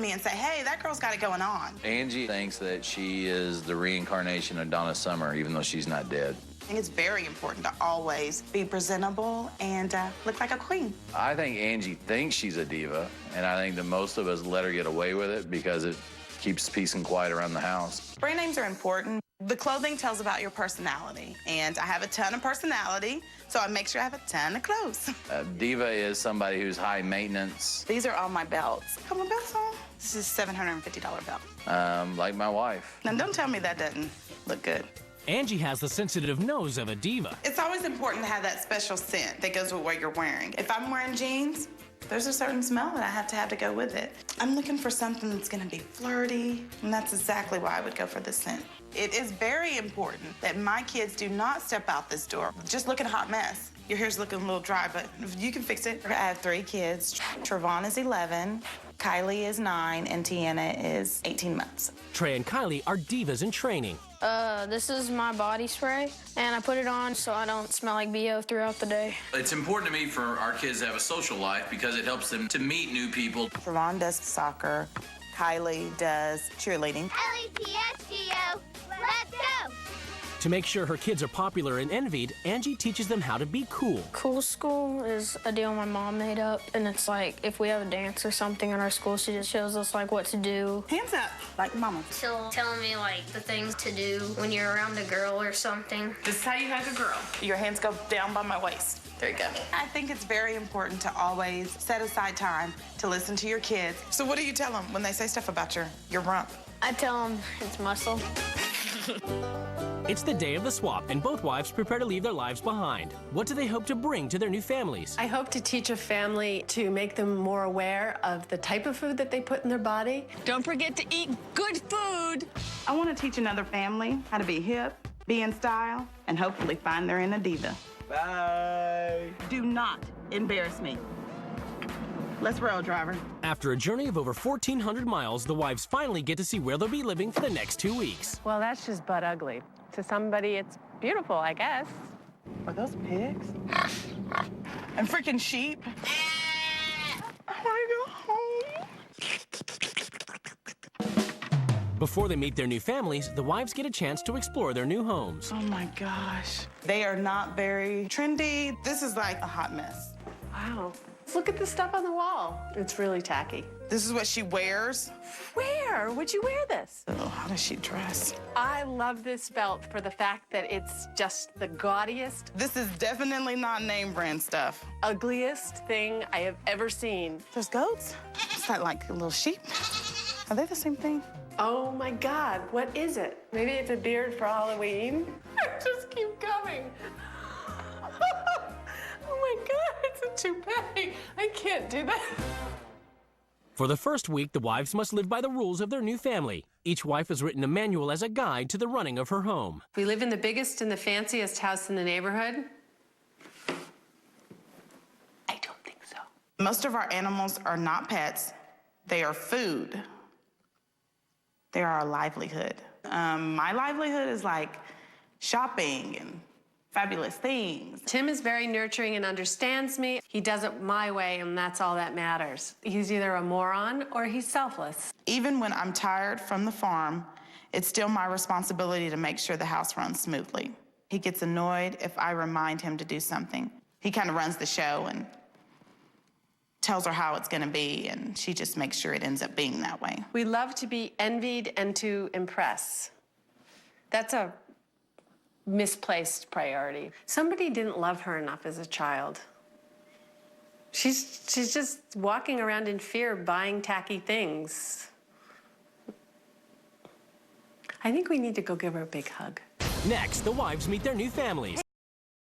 me and say, hey, that girl's got it going on. Angie thinks that she is the reincarnation of Donna Summer, even though she's not dead. I think it's very important to always be presentable and look like a queen. I think Angie thinks she's a diva, and I think that most of us let her get away with it because it keeps peace and quiet around the house. Brand names are important. The clothing tells about your personality, and I have a ton of personality, so I make sure I have a ton of clothes. Diva is somebody who's high maintenance. These are all my belts. Got my belts on? This is a $750 belt. Like my wife. Now, don't tell me that doesn't look good. Angie has the sensitive nose of a diva. It's always important to have that special scent that goes with what you're wearing. If I'm wearing jeans, there's a certain smell that I have to go with it. I'm looking for something that's gonna be flirty, and that's exactly why I would go for this scent. It is very important that my kids do not step out this door just looking a hot mess. Your hair's looking a little dry, but you can fix it. I have 3 kids. Trevon is 11, Kylie is 9, and Tiana is 18 months. Trey and Kylie are divas in training. This is my body spray, and I put it on so I don't smell like BO throughout the day. It's important to me for our kids to have a social life because it helps them to meet new people. Trevon does soccer, Kylie does cheerleading. L-E-T-S-G-O, let's go! To make sure her kids are popular and envied, Angie teaches them how to be cool. Cool school is a deal my mom made up, and it's like if we have a dance or something in our school, she just shows us like what to do. Hands up, like mama. She'll tell me like the things to do when you're around a girl or something. This is how you hug a girl. Your hands go down by my waist. There you go. I think it's very important to always set aside time to listen to your kids. So what do you tell them when they say stuff about your rump? I tell them it's muscle. It's the day of the swap, and both wives prepare to leave their lives behind. What do they hope to bring to their new families? I hope to teach a family to make them more aware of the type of food that they put in their body. Don't forget to eat good food. I want to teach another family how to be hip, be in style, and hopefully find their inner diva. Bye. Do not embarrass me. Let's roll, driver. After a journey of over 1,400 miles, the wives finally get to see where they'll be living for the next 2 weeks. Well, that's just butt ugly. To somebody, it's beautiful, I guess. Are those pigs? And freaking sheep? I want to go home. Before they meet their new families, the wives get a chance to explore their new homes. Oh my gosh. They are not very trendy. This is like a hot mess. Wow. Look at the stuff on the wall. It's really tacky. This is what she wears. Where would you wear this? Oh, how does she dress? I love this belt for the fact that it's just the gaudiest, This is definitely not name brand stuff. ugliest thing I have ever seen. There's goats? Is that like a little sheep? Are they the same thing? Oh my God, what is it? Maybe it's a beard for Halloween? I just keep coming. Oh my God, it's a toupee. I can't do that. For the first week, the wives must live by the rules of their new family. Each wife has written a manual as a guide to the running of her home. We live in the biggest and the fanciest house in the neighborhood. I don't think so. Most of our animals are not pets. They are food. They are our livelihood. My livelihood is like shopping and fabulous things. Tim is very nurturing and understands me. He does it my way, and that's all that matters. He's either a moron or he's selfless. Even when I'm tired from the farm, it's still my responsibility to make sure the house runs smoothly. He gets annoyed if I remind him to do something. He kind of runs the show and tells her how it's gonna be, and she just makes sure it ends up being that way. We love to be envied and to impress. That's a misplaced priority. Somebody didn't love her enough as a child. She's just walking around in fear, buying tacky things. I think we need to go give her a big hug. Next, the wives meet their new families.